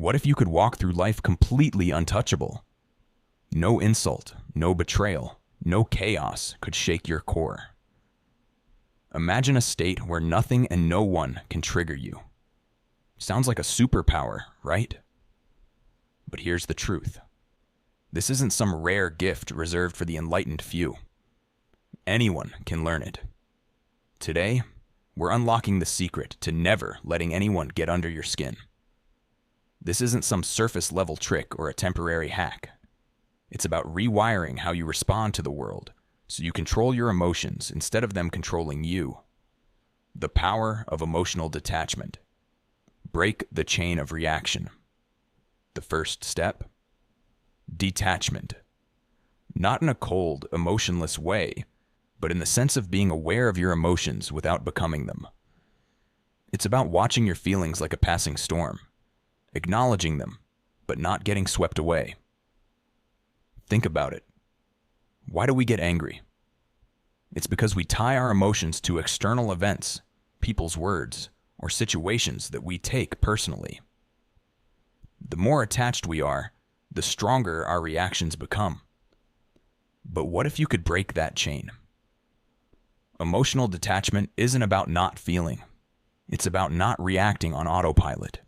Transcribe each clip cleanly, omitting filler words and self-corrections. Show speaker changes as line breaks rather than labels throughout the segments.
What if you could walk through life completely untouchable? No insult, no betrayal, no chaos could shake your core. Imagine a state where nothing and no one can trigger you. Sounds like a superpower, right? But here's the truth. This isn't some rare gift reserved for the enlightened few. Anyone can learn it. Today, we're unlocking the secret to never letting anyone get under your skin. This isn't some surface-level trick or a temporary hack. It's about rewiring how you respond to the world so you control your emotions instead of them controlling you. The power of emotional detachment. Break the chain of reaction. The first step? Detachment. Not in a cold, emotionless way, but in the sense of being aware of your emotions without becoming them. It's about watching your feelings like a passing storm, acknowledging them, but not getting swept away. Think about it. Why do we get angry? It's because we tie our emotions to external events, people's words, or situations that we take personally. The more attached we are, the stronger our reactions become. But what if you could break that chain? Emotional detachment isn't about not feeling. It's about not reacting on autopilot.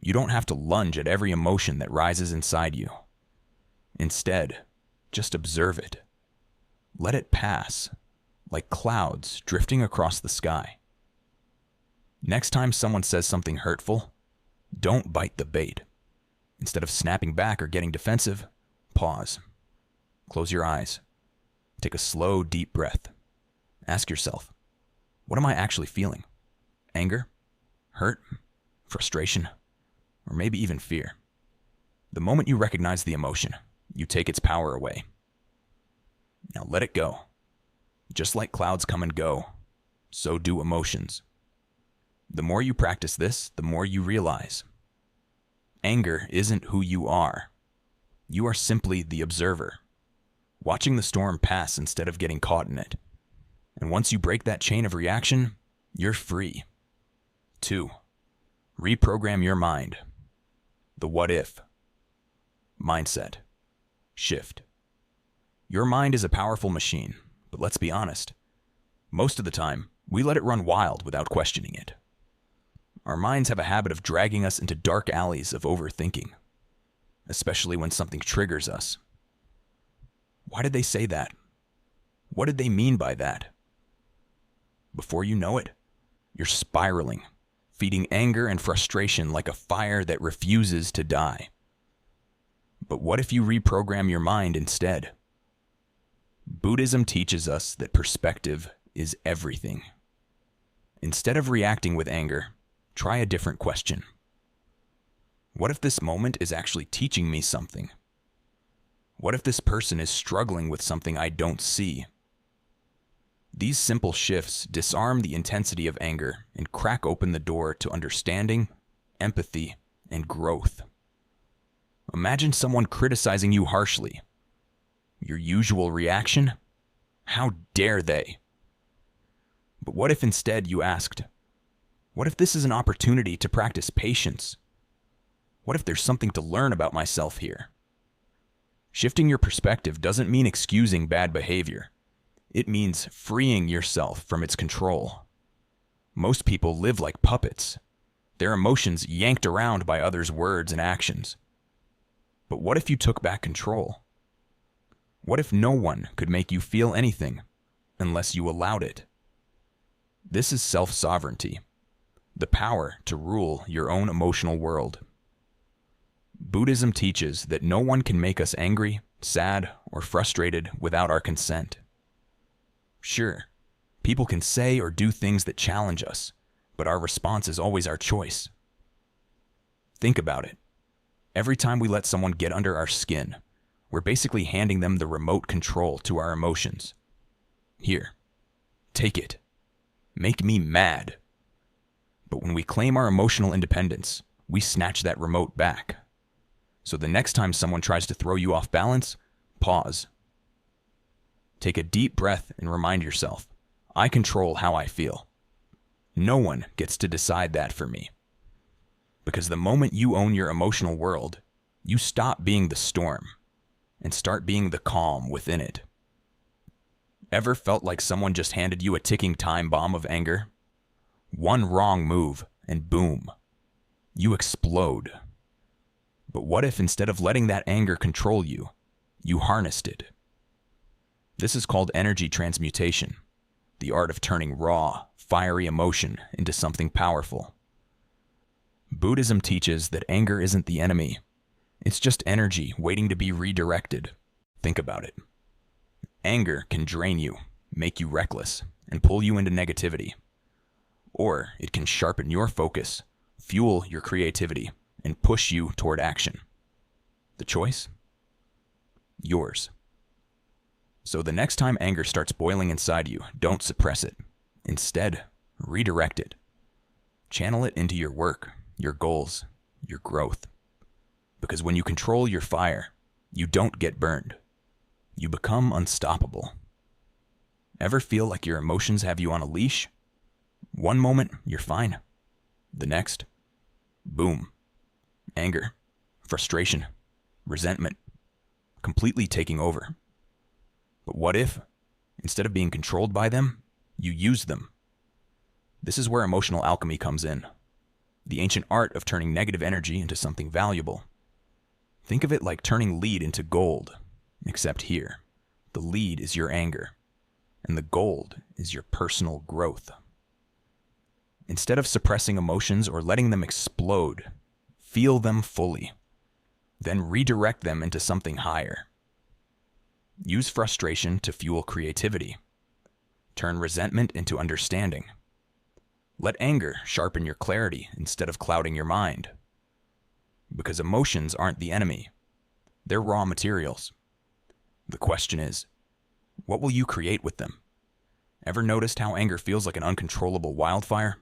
You don't have to lunge at every emotion that rises inside you. Instead, just observe it. Let it pass, like clouds drifting across the sky. Next time someone says something hurtful, don't bite the bait. Instead of snapping back or getting defensive, pause. Close your eyes. Take a slow, deep breath. Ask yourself, what am I actually feeling? Anger? Hurt? Frustration? Or maybe even fear? The moment you recognize the emotion, you take its power away. Now let it go. Just like clouds come and go, so do emotions. The more you practice this, the more you realize. Anger isn't who you are. You are simply the observer, watching the storm pass instead of getting caught in it. And once you break that chain of reaction, you're free. 2. Reprogram your mind. The what if. Mindset. Shift. Your mind is a powerful machine, but let's be honest. Most of the time, we let it run wild without questioning it. Our minds have a habit of dragging us into dark alleys of overthinking, especially when something triggers us. Why did they say that? What did they mean by that? Before you know it, you're spiraling, feeding anger and frustration like a fire that refuses to die. But what if you reprogram your mind instead? Buddhism teaches us that perspective is everything. Instead of reacting with anger, try a different question. What if this moment is actually teaching me something? What if this person is struggling with something I don't see? These simple shifts disarm the intensity of anger and crack open the door to understanding, empathy, and growth. Imagine someone criticizing you harshly. Your usual reaction? How dare they? But what if instead you asked, what if this is an opportunity to practice patience? What if there's something to learn about myself here? Shifting your perspective doesn't mean excusing bad behavior. It means freeing yourself from its control. Most people live like puppets, their emotions yanked around by others' words and actions. But what if you took back control? What if no one could make you feel anything unless you allowed it? This is self-sovereignty, the power to rule your own emotional world. Buddhism teaches that no one can make us angry, sad, or frustrated without our consent. Sure, people can say or do things that challenge us, but our response is always our choice. Think about it. Every time we let someone get under our skin, we're basically handing them the remote control to our emotions. Here, take it. Make me mad. But when we claim our emotional independence, we snatch that remote back. So the next time someone tries to throw you off balance, pause. Take a deep breath and remind yourself, I control how I feel. No one gets to decide that for me. Because the moment you own your emotional world, you stop being the storm and start being the calm within it. Ever felt like someone just handed you a ticking time bomb of anger? One wrong move, and boom, you explode. But what if instead of letting that anger control you, you harnessed it? This is called energy transmutation, the art of turning raw, fiery emotion into something powerful. Buddhism teaches that anger isn't the enemy. It's just energy waiting to be redirected. Think about it. Anger can drain you, make you reckless, and pull you into negativity. Or it can sharpen your focus, fuel your creativity, and push you toward action. The choice? Yours. So the next time anger starts boiling inside you, don't suppress it. Instead, redirect it. Channel it into your work, your goals, your growth. Because when you control your fire, you don't get burned. You become unstoppable. Ever feel like your emotions have you on a leash? One moment, you're fine. The next, boom. Anger, frustration, resentment, completely taking over. But what if, instead of being controlled by them, you use them? This is where emotional alchemy comes in. The ancient art of turning negative energy into something valuable. Think of it like turning lead into gold, except here, the lead is your anger, and the gold is your personal growth. Instead of suppressing emotions or letting them explode, feel them fully, then redirect them into something higher. Use frustration to fuel creativity. Turn resentment into understanding. Let anger sharpen your clarity instead of clouding your mind. Because emotions aren't the enemy. They're raw materials. The question is, what will you create with them? Ever noticed how anger feels like an uncontrollable wildfire?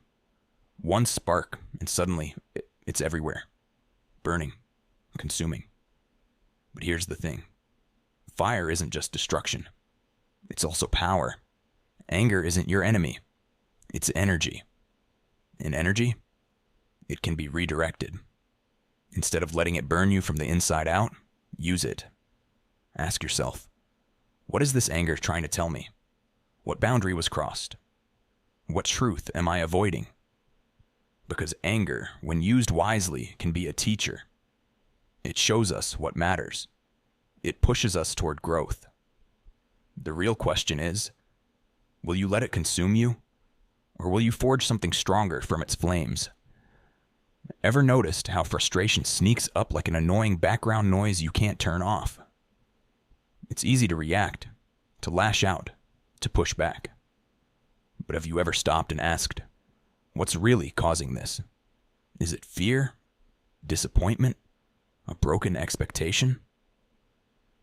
One spark, and suddenly, it's everywhere. Burning, consuming. But here's the thing. Fire isn't just destruction. It's also power. Anger isn't your enemy. It's energy. And energy, it can be redirected. Instead of letting it burn you from the inside out, use it. Ask yourself, what is this anger trying to tell me? What boundary was crossed? What truth am I avoiding? Because anger, when used wisely, can be a teacher. It shows us what matters. It pushes us toward growth. The real question is, will you let it consume you? Or will you forge something stronger from its flames? Ever noticed how frustration sneaks up like an annoying background noise you can't turn off? It's easy to react, to lash out, to push back. But have you ever stopped and asked, what's really causing this? Is it fear? Disappointment? A broken expectation?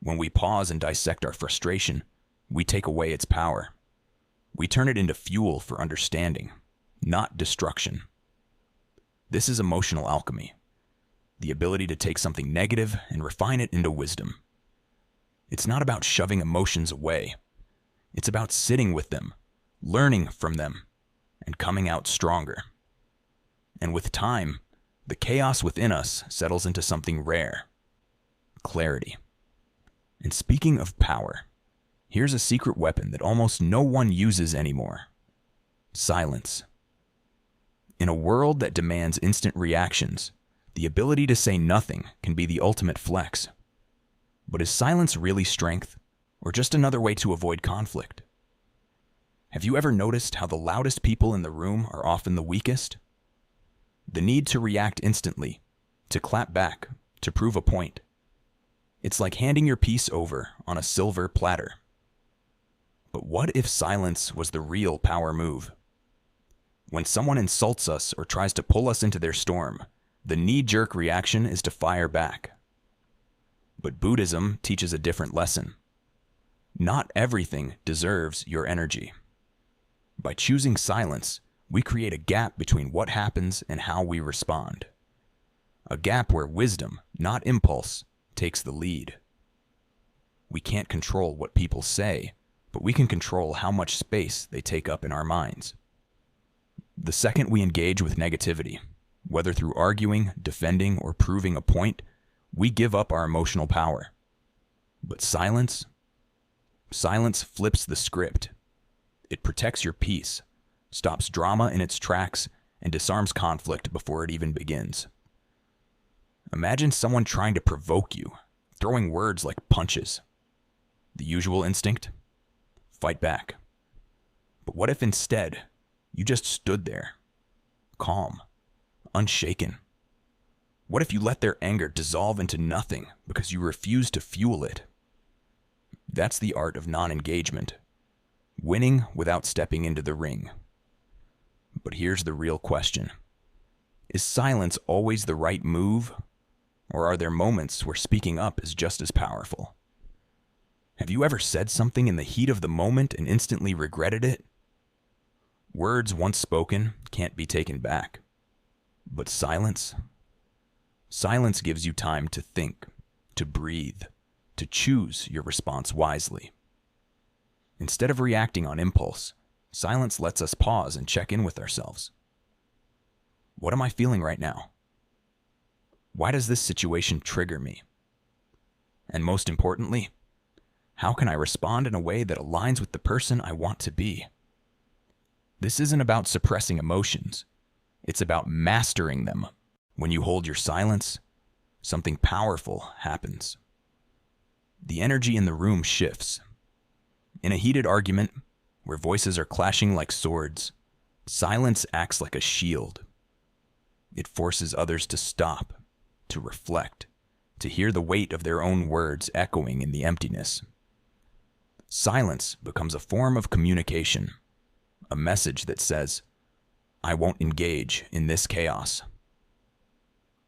When we pause and dissect our frustration, we take away its power. We turn it into fuel for understanding, not destruction. This is emotional alchemy, the ability to take something negative and refine it into wisdom. It's not about shoving emotions away. It's about sitting with them, learning from them, and coming out stronger. And with time, the chaos within us settles into something rare: clarity. And speaking of power, here's a secret weapon that almost no one uses anymore: silence. In a world that demands instant reactions, the ability to say nothing can be the ultimate flex. But is silence really strength, or just another way to avoid conflict? Have you ever noticed how the loudest people in the room are often the weakest? The need to react instantly, to clap back, to prove a point. It's like handing your piece over on a silver platter. But what if silence was the real power move? When someone insults us or tries to pull us into their storm, the knee-jerk reaction is to fire back. But Buddhism teaches a different lesson. Not everything deserves your energy. By choosing silence, we create a gap between what happens and how we respond. A gap where wisdom, not impulse, takes the lead. We can't control what people say, but we can control how much space they take up in our minds. The second we engage with negativity, Whether through arguing, defending, or proving a point, we give up our emotional power. But silence flips the script. It protects your peace, stops drama in its tracks, and disarms conflict before it even begins. Imagine someone trying to provoke you, throwing words like punches. The usual instinct? Fight back. But what if instead you just stood there, calm, unshaken? What if you let their anger dissolve into nothing because you refuse to fuel it? That's the art of non-engagement. Winning without stepping into the ring. But here's the real question. Is silence always the right move? Or are there moments where speaking up is just as powerful? Have you ever said something in the heat of the moment and instantly regretted it? Words once spoken can't be taken back. But silence gives you time to think, to breathe, to choose your response wisely. Instead of reacting on impulse, silence lets us pause and check in with ourselves. What am I feeling right now? Why does this situation trigger me? And most importantly, how can I respond in a way that aligns with the person I want to be? This isn't about suppressing emotions. It's about mastering them. When you hold your silence, something powerful happens. The energy in the room shifts. In a heated argument, where voices are clashing like swords, silence acts like a shield. It forces others to stop, to reflect, to hear the weight of their own words echoing in the emptiness. Silence becomes a form of communication, a message that says, I won't engage in this chaos.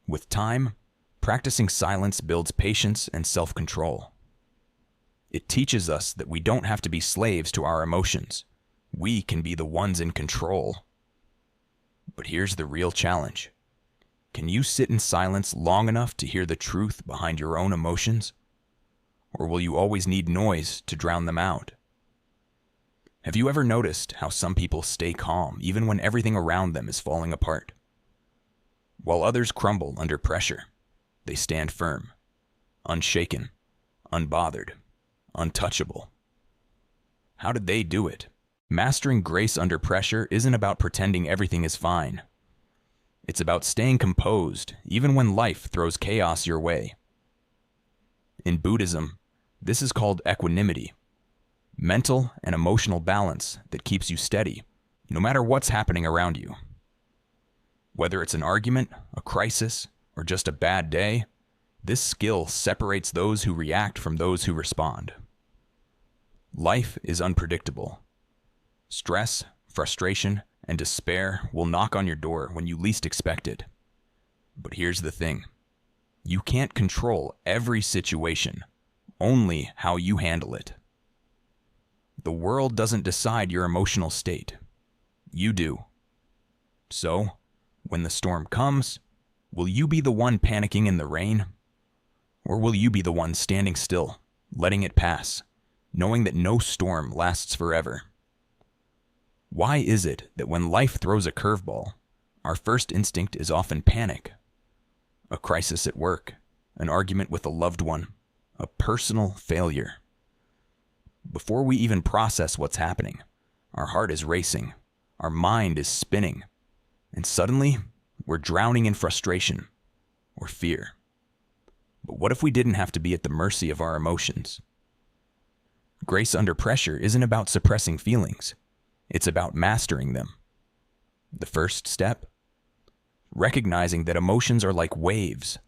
With time, practicing silence builds patience and self-control. It teaches us that we don't have to be slaves to our emotions. We can be the ones in control. But here's the real challenge. Can you sit in silence long enough to hear the truth behind your own emotions? Or will you always need noise to drown them out? Have you ever noticed how some people stay calm even when everything around them is falling apart? While others crumble under pressure, they stand firm, unshaken, unbothered, untouchable. How did they do it? Mastering grace under pressure isn't about pretending everything is fine. It's about staying composed even when life throws chaos your way. In Buddhism, this is called equanimity, mental and emotional balance that keeps you steady, no matter what's happening around you. Whether it's an argument, a crisis, or just a bad day, this skill separates those who react from those who respond. Life is unpredictable. Stress, frustration, and despair will knock on your door when you least expect it. But here's the thing. You can't control every situation, only how you handle it. The world doesn't decide your emotional state. You do. So, when the storm comes, will you be the one panicking in the rain? Or will you be the one standing still, letting it pass, knowing that no storm lasts forever? Why is it that when life throws a curveball, our first instinct is often panic? A crisis at work, an argument with a loved one, a personal failure. Before we even process what's happening, our heart is racing, our mind is spinning, and suddenly we're drowning in frustration or fear. But what if we didn't have to be at the mercy of our emotions? Grace under pressure isn't about suppressing feelings. It's about mastering them. The first step? Recognizing that emotions are like waves.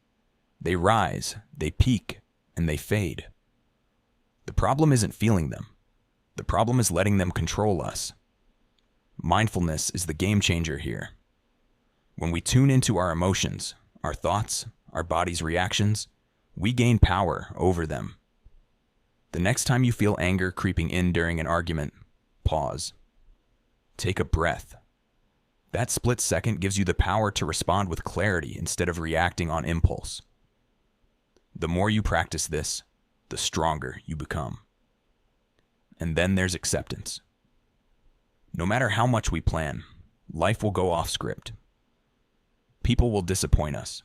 They rise, they peak, and they fade. The problem isn't feeling them. The problem is letting them control us. Mindfulness is the game changer here. When we tune into our emotions, our thoughts, our body's reactions, we gain power over them. The next time you feel anger creeping in during an argument, pause. Take a breath. That split second gives you the power to respond with clarity instead of reacting on impulse. The more you practice this, the stronger you become. And then there's acceptance. No matter how much we plan, life will go off script. People will disappoint us.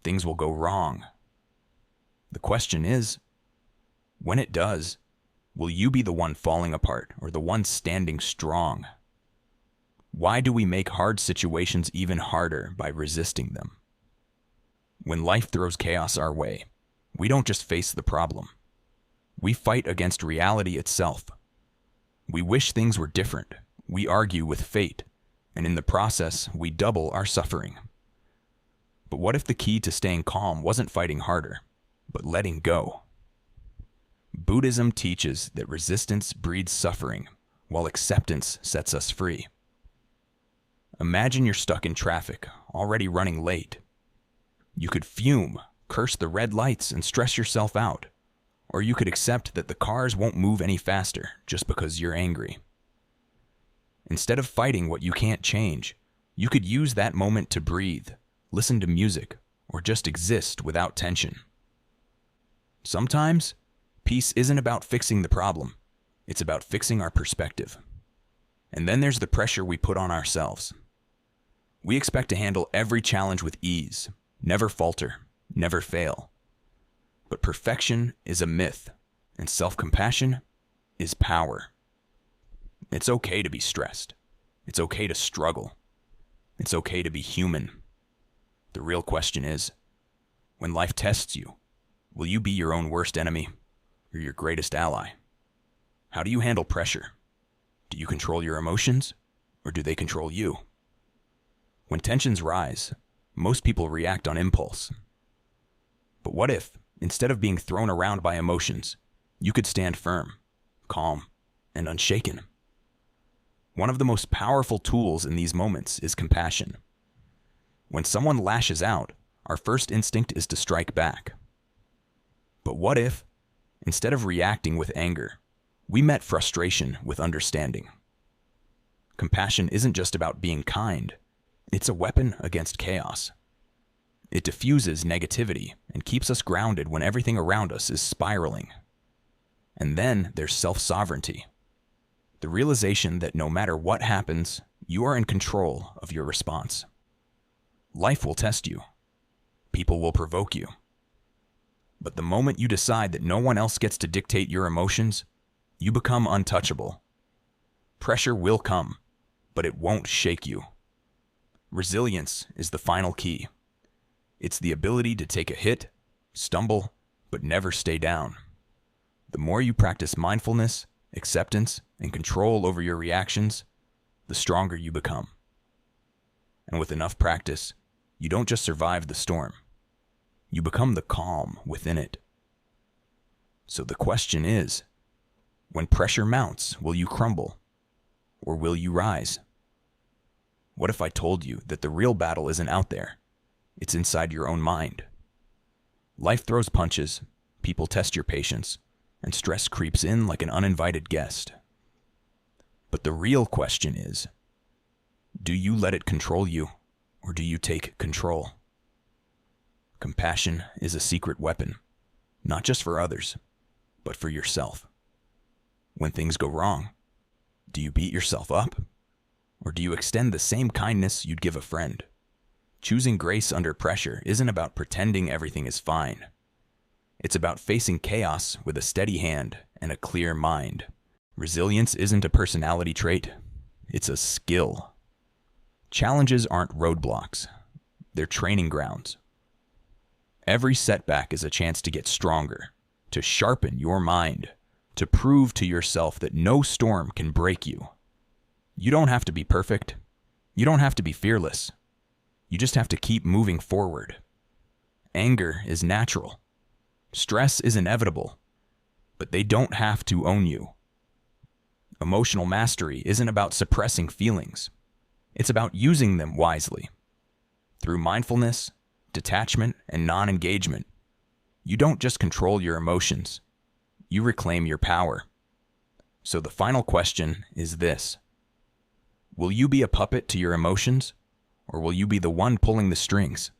Things will go wrong. The question is, when it does, will you be the one falling apart or the one standing strong? Why do we make hard situations even harder by resisting them? When life throws chaos our way, we don't just face the problem. We fight against reality itself. We wish things were different. We argue with fate, and in the process, we double our suffering. But what if the key to staying calm wasn't fighting harder, but letting go? Buddhism teaches that resistance breeds suffering, while acceptance sets us free. Imagine you're stuck in traffic, already running late. You could fume, curse the red lights, and stress yourself out. Or you could accept that the cars won't move any faster just because you're angry. Instead of fighting what you can't change, you could use that moment to breathe, listen to music, or just exist without tension. Sometimes, peace isn't about fixing the problem. It's about fixing our perspective. And then there's the pressure we put on ourselves. We expect to handle every challenge with ease, never falter, never fail. But perfection is a myth, and self-compassion is power. It's okay to be stressed. It's okay to struggle. It's okay to be human. The real question is, when life tests you, will you be your own worst enemy or your greatest ally? How do you handle pressure? Do you control your emotions, or do they control you? When tensions rise, most people react on impulse. But what if, instead of being thrown around by emotions, you could stand firm, calm, and unshaken? One of the most powerful tools in these moments is compassion. When someone lashes out, our first instinct is to strike back. But what if, instead of reacting with anger, we met frustration with understanding? Compassion isn't just about being kind. It's a weapon against chaos. It diffuses negativity and keeps us grounded when everything around us is spiraling. And then there's self-sovereignty. The realization that no matter what happens, you are in control of your response. Life will test you. People will provoke you. But the moment you decide that no one else gets to dictate your emotions, you become untouchable. Pressure will come, but it won't shake you. Resilience is the final key. It's the ability to take a hit, stumble, but never stay down. The more you practice mindfulness, acceptance, and control over your reactions, the stronger you become. And with enough practice, you don't just survive the storm. You become the calm within it. So the question is, when pressure mounts, will you crumble? Or will you rise? What if I told you that the real battle isn't out there? It's inside your own mind. Life throws punches, people test your patience, and stress creeps in like an uninvited guest. But the real question is, do you let it control you, or do you take control? Compassion is a secret weapon, not just for others, but for yourself. When things go wrong, do you beat yourself up? Or do you extend the same kindness you'd give a friend? Choosing grace under pressure isn't about pretending everything is fine. It's about facing chaos with a steady hand and a clear mind. Resilience isn't a personality trait, it's a skill. Challenges aren't roadblocks, they're training grounds. Every setback is a chance to get stronger, to sharpen your mind, to prove to yourself that no storm can break you. You don't have to be perfect. You don't have to be fearless. You just have to keep moving forward. Anger is natural. Stress is inevitable, but they don't have to own you. Emotional mastery isn't about suppressing feelings. It's about using them wisely. Through mindfulness, detachment, and non-engagement, you don't just control your emotions, you reclaim your power. So the final question is this: will you be a puppet to your emotions, or will you be the one pulling the strings?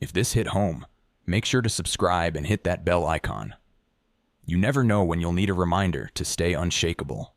If this hit home, make sure to subscribe and hit that bell icon. You never know when you'll need a reminder to stay unshakable.